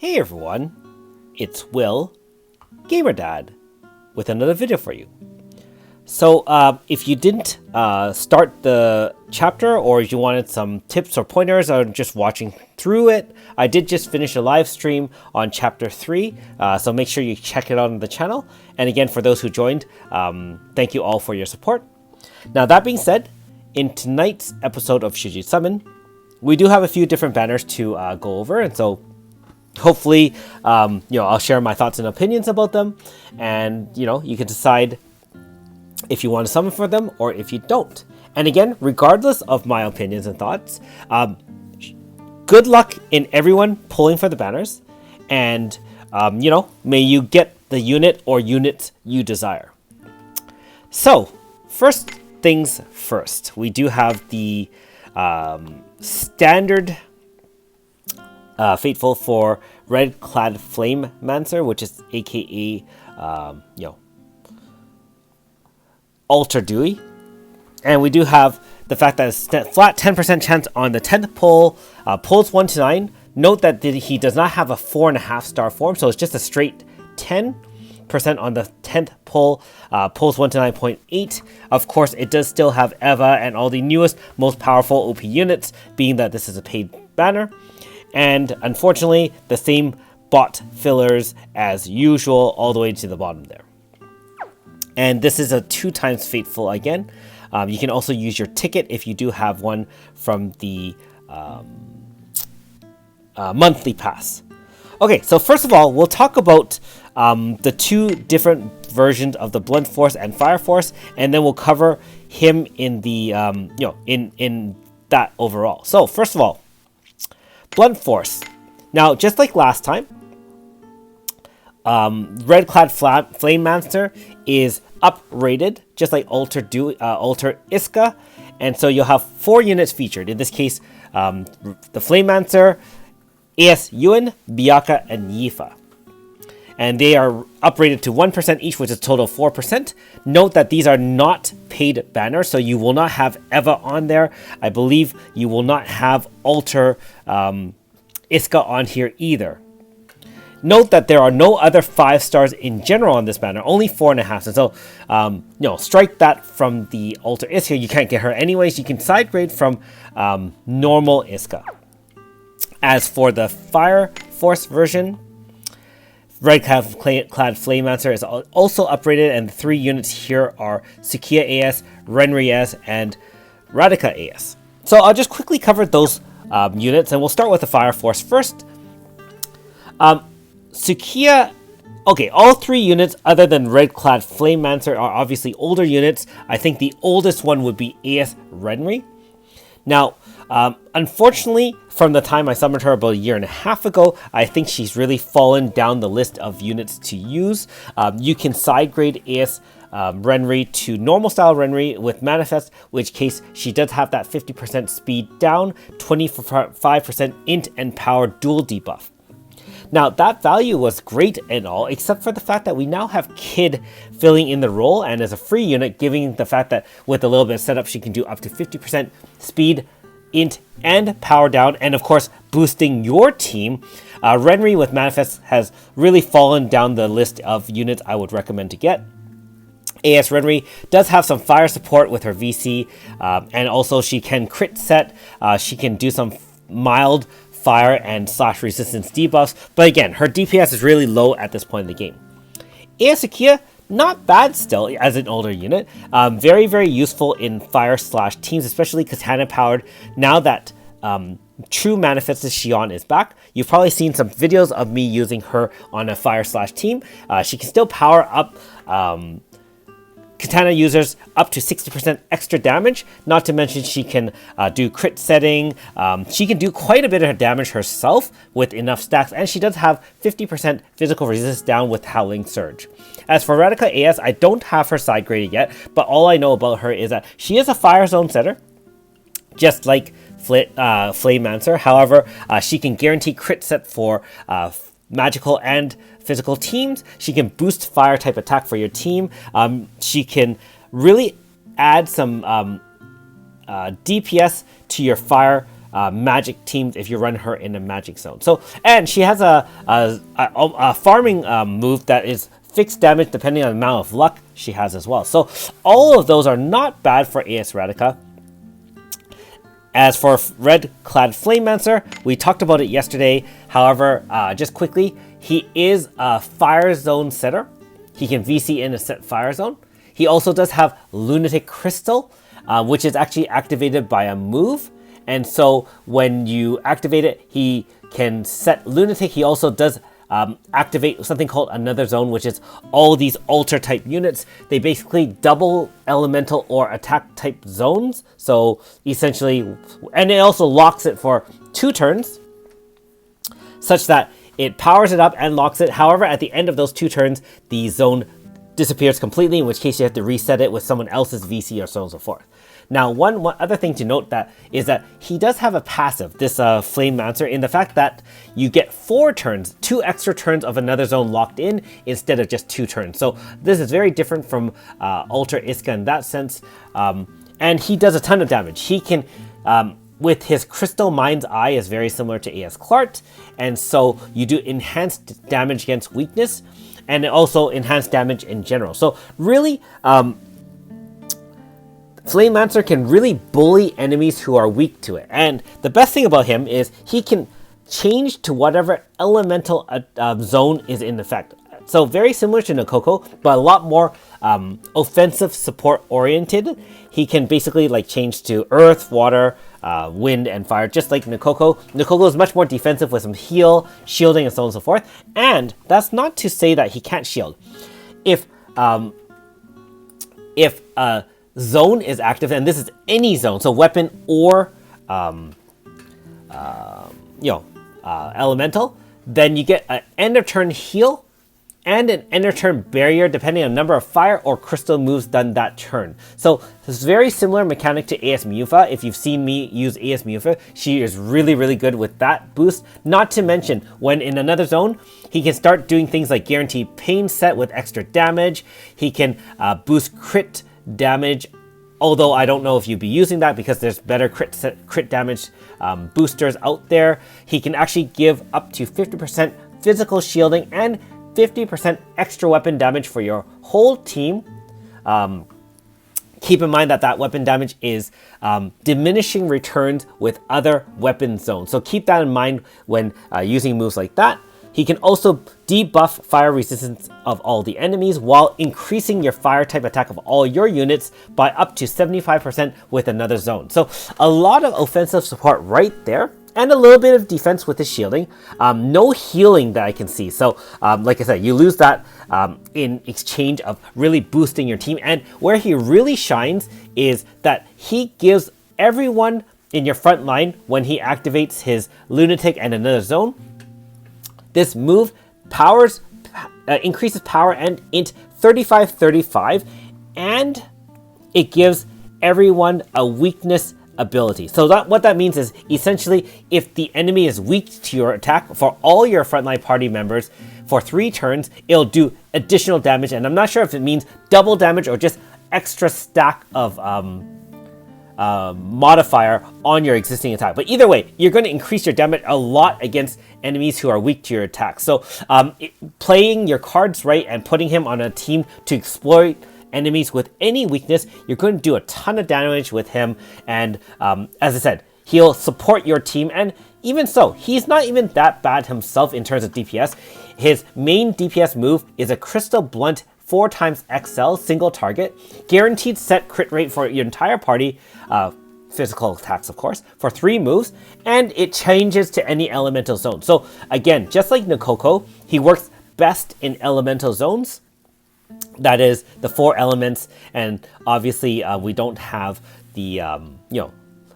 Hey everyone, it's Will, GamerDad, with another video for you. So if you didn't start the chapter, or if you wanted some tips or pointers on just watching through it, I did just finish a live stream on chapter 3, so make sure you check it out on the channel. And again, for those who joined, thank you all for your support. Now that being said, in tonight's episode of Should You Summon, we do have a few different banners to go over, and so hopefully, I'll share my thoughts and opinions about them, and you can decide if you want to summon for them or if you don't. And again, regardless of my opinions and thoughts, good luck in everyone pulling for the banners, and may you get the unit or units you desire. So, first things first, we do have the standard Fateful for Red Clad Flamemancer, which is aka Alter Dewey. And we do have the fact that it's flat 10% chance on the 10th pull, pulls 1 to 9. Note that he does not have a 4.5 star form, so it's just a straight 10% on the 10th pull, pulls 1 to 9.8. Of course, it does still have Eva and all the newest, most powerful OP units, being that this is a paid banner. And unfortunately, the same bot fillers as usual all the way to the bottom there. And this is a 2 times Fateful again. You can also use your ticket if you do have one from the monthly pass. Okay, so first of all, we'll talk about the 2 different versions of the Blunt Force and Fire Force, and then we'll cover him in the in that overall. So first of all, Blunt Force. Now, just like last time, Red Clad Flamemancer is uprated, just like Alter Iska, and so you'll have 4 units featured. In this case, the Flamemancer, AS Yuen, Biaka, and Yifa. And they are uprated to 1% each, which is a total of 4%. Note that these are not paid banners, so you will not have Eva on there. I believe you will not have Alter Iska on here either. Note that there are no other 5 stars in general on this banner, only 4.5. And so, strike that from the Alter Iska. You can't get her anyways. You can side grade from normal Iska. As for the Fire Force version, Red Clad Flamemancer is also uprated, and the 3 units here are Sukiya AS, Renri AS, and Radika AS. So I'll just quickly cover those units, and we'll start with the Fire Force first. Sukiya, okay, all 3 units other than Red Clad Flamemancer are obviously older units. I think the oldest one would be AS Renri. Now, unfortunately, from the time I summoned her about 1.5 years ago, I think she's really fallen down the list of units to use. You can side grade AS Renri to normal style Renri with Manifest, which case she does have that 50% speed down, 25% int and power dual debuff. Now, that value was great and all, except for the fact that we now have Kid filling in the role, and as a free unit, giving the fact that with a little bit of setup, she can do up to 50% speed, int, and power down, and of course, boosting your team. Renri with Manifest has really fallen down the list of units I would recommend to get. AS Renri does have some fire support with her VC, and also she can crit set, she can do some mild fire and slash resistance debuffs, but again, her DPS is really low at this point in the game. AS Sukiya, not bad still as an older unit, very, very useful in fire slash teams, especially Katana powered. Now that True Manifested Xion is back, you've probably seen some videos of me using her on a fire slash team. She can still power up Katana users up to 60% extra damage, not to mention she can do crit setting. She can do quite a bit of damage herself with enough stacks, and she does have 50% physical resistance down with Howling Surge. As for Radika AS, I don't have her side graded yet, but all I know about her is that she is a Fire Zone setter, just like Flamemancer. However, she can guarantee crit set for magical and physical teams. She can boost fire type attack for your team. She can really add some DPS to your fire magic teams if you run her in a magic zone. So, and she has a farming move that is fixed damage depending on the amount of luck she has as well. So all of those are not bad for AS Radica. As for Red Clad Flamemancer, we talked about it yesterday. However, just quickly, he is a fire zone setter. He can VC in a set fire zone. He also does have Lunatic Crystal, which is actually activated by a move. And so when you activate it, he can set Lunatic. He also does activate something called Another Zone, which is all these altar type units. They basically double elemental or attack type zones. So essentially, and it also locks it for 2 turns, such that it powers it up and locks it. However, at the end of those 2 turns, the zone disappears completely, in which case you have to reset it with someone else's VC or so on and so forth. Now, one other thing to note is that he does have a passive, this Flamemancer, in the fact that you get 4 turns, 2 extra turns of Another Zone locked in instead of just 2 turns. So this is very different from Alter Iska in that sense. And he does a ton of damage. He can, with his Crystal Mind's Eye, is very similar to AS Clart. And so you do enhanced damage against weakness and also enhanced damage in general. So really, Flamemancer can really bully enemies who are weak to it. And the best thing about him is he can change to whatever elemental zone is in effect. So very similar to Nokoko, but a lot more offensive support oriented. He can basically like change to earth, water, wind, and fire, just like Nokoko. Nokoko is much more defensive with some heal, shielding, and so on and so forth. And that's not to say that he can't shield. If zone is active, and this is any zone, so weapon or elemental, then you get an end of turn heal and an end of turn barrier depending on number of fire or crystal moves done that turn. So this is very similar mechanic to AS Mufa. If you've seen me use AS Mufa, she is really, really good with that boost. Not to mention, when in Another Zone, he can start doing things like guaranteed pain set with extra damage. He can boost crit damage, although I don't know if you'd be using that because there's better crit damage boosters out there. He can actually give up to 50% physical shielding and 50% extra weapon damage for your whole team. Keep in mind that weapon damage is diminishing returns with other weapon zones. So keep that in mind when using moves like that. He can also debuff fire resistance of all the enemies while increasing your fire type attack of all your units by up to 75% with Another Zone. So a lot of offensive support right there, and a little bit of defense with his shielding. No healing that I can see. So like I said, you lose that in exchange of really boosting your team. And where he really shines is that he gives everyone in your front line, when he activates his Lunatic and Another Zone, this move increases power and int 35-35, and it gives everyone a weakness ability. So what that means is essentially if the enemy is weak to your attack for all your frontline party members for 3 turns, it'll do additional damage. And I'm not sure if it means double damage or just extra stack of modifier on your existing attack. But either way, you're going to increase your damage a lot against enemies who are weak to your attack. So playing your cards right and putting him on a team to exploit enemies with any weakness, you're going to do a ton of damage with him. And as I said, he'll support your team. And even so, he's not even that bad himself in terms of DPS. His main DPS move is a Crystal Blunt 4x XL single target, guaranteed set crit rate for your entire party, physical attacks of course, for 3 moves, and it changes to any elemental zone. So again, just like Nokoko, he works best in elemental zones. That is the 4 elements, and obviously we don't have the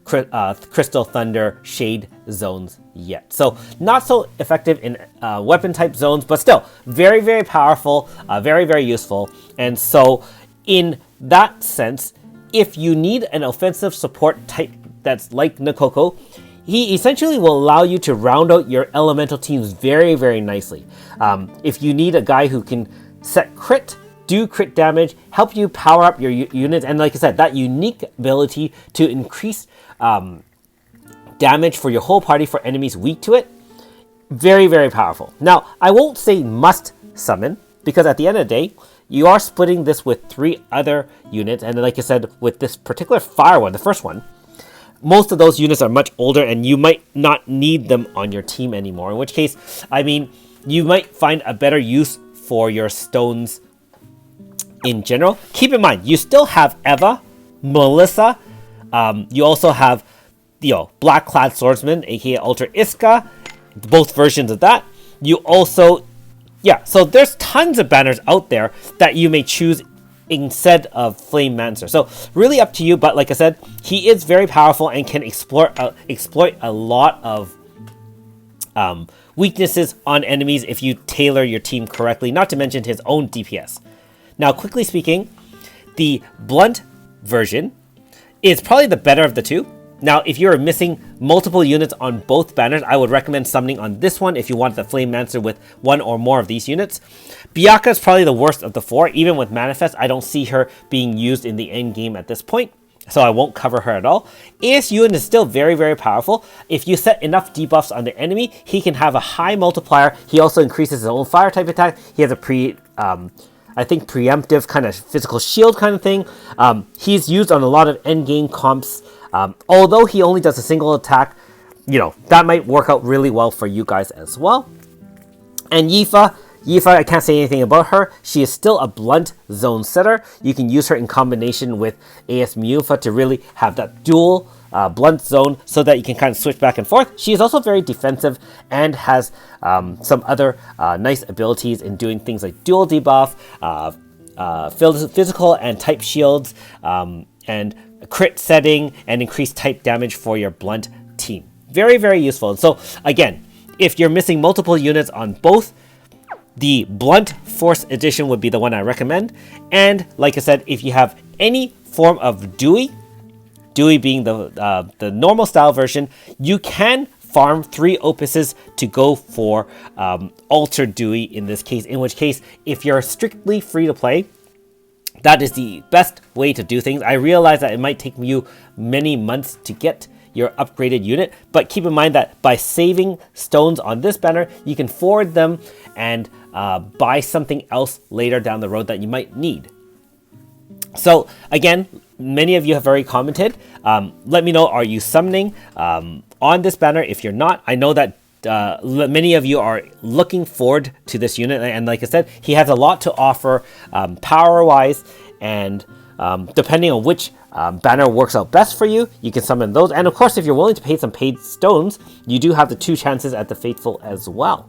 Crystal Thunder Shade zones yet. So not so effective in weapon type zones, but still very, very powerful, very, very useful. And so in that sense, if you need an offensive support type that's like Nokoko, he essentially will allow you to round out your elemental teams very, very nicely. If you need a guy who can set crit, do crit damage, help you power up your units, and like I said, that unique ability to increase damage for your whole party for enemies weak to it. Very, very powerful. Now, I won't say must summon, because at the end of the day, you are splitting this with 3 other units, and like I said, with this particular fire one, the first one, most of those units are much older, and you might not need them on your team anymore, in which case, I mean, you might find a better use for your stones in general. Keep in mind, you still have Eva, Melissa, you also have, Black Clad Swordsman, aka Ultra Iska, both versions of that. You also, so there's tons of banners out there that you may choose instead of Flamemancer. So really up to you, but like I said, he is very powerful and can exploit a lot of weaknesses on enemies if you tailor your team correctly, not to mention his own DPS. Now, quickly speaking, the blunt version is probably the better of the two. Now, if you're missing multiple units on both banners, I would recommend summoning on this one if you want the Flamemancer with 1 or more of these units. Bianca is probably the worst of the 4. Even with Manifest, I don't see her being used in the end game at this point, so I won't cover her at all. ASUN is still very, very powerful. If you set enough debuffs on the enemy, he can have a high multiplier. He also increases his own fire type attack. He has a preemptive kind of physical shield kind of thing. He's used on a lot of endgame comps. Although he only does a single attack, that might work out really well for you guys as well. And Yifa, I can't say anything about her. She is still a blunt zone setter. You can use her in combination with AS Mufa to really have that dual blunt zone so that you can kind of switch back and forth. She is also very defensive and has some other nice abilities in doing things like dual debuff, physical and type shields, and crit setting, and increased type damage for your blunt team. Very, very useful. And so again, if you're missing multiple units on both, the Blunt Force Edition would be the one I recommend. And like I said, if you have any form of Dewey being the normal style version, you can farm 3 opuses to go for Alter Dewey in this case, in which case, if you're strictly free to play, that is the best way to do things. I realize that it might take you many months to get your upgraded unit, but keep in mind that by saving stones on this banner, you can forward them and buy something else later down the road that you might need. So again, many of you have already commented. Let me know, are you summoning on this banner? If you're not, I know that many of you are looking forward to this unit, and like I said, he has a lot to offer power wise, and depending on which banner works out best for you, you can summon those. And of course, if you're willing to pay some paid stones, you do have the 2 chances at the Fateful as well.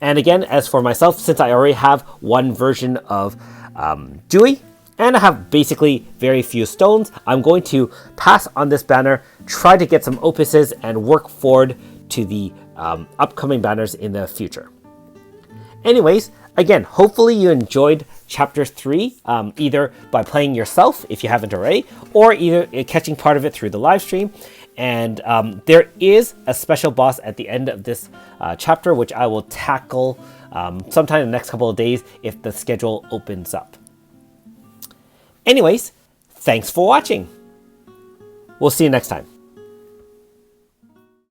And again, as for myself, since I already have one version of Dewey, and I have basically very few stones, I'm going to pass on this banner, try to get some opuses, and work forward to the upcoming banners in the future. Anyways, again, hopefully you enjoyed Chapter 3, either by playing yourself, if you haven't already, or either catching part of it through the live stream. And there is a special boss at the end of this chapter, which I will tackle sometime in the next couple of days if the schedule opens up. Anyways, thanks for watching. We'll see you next time.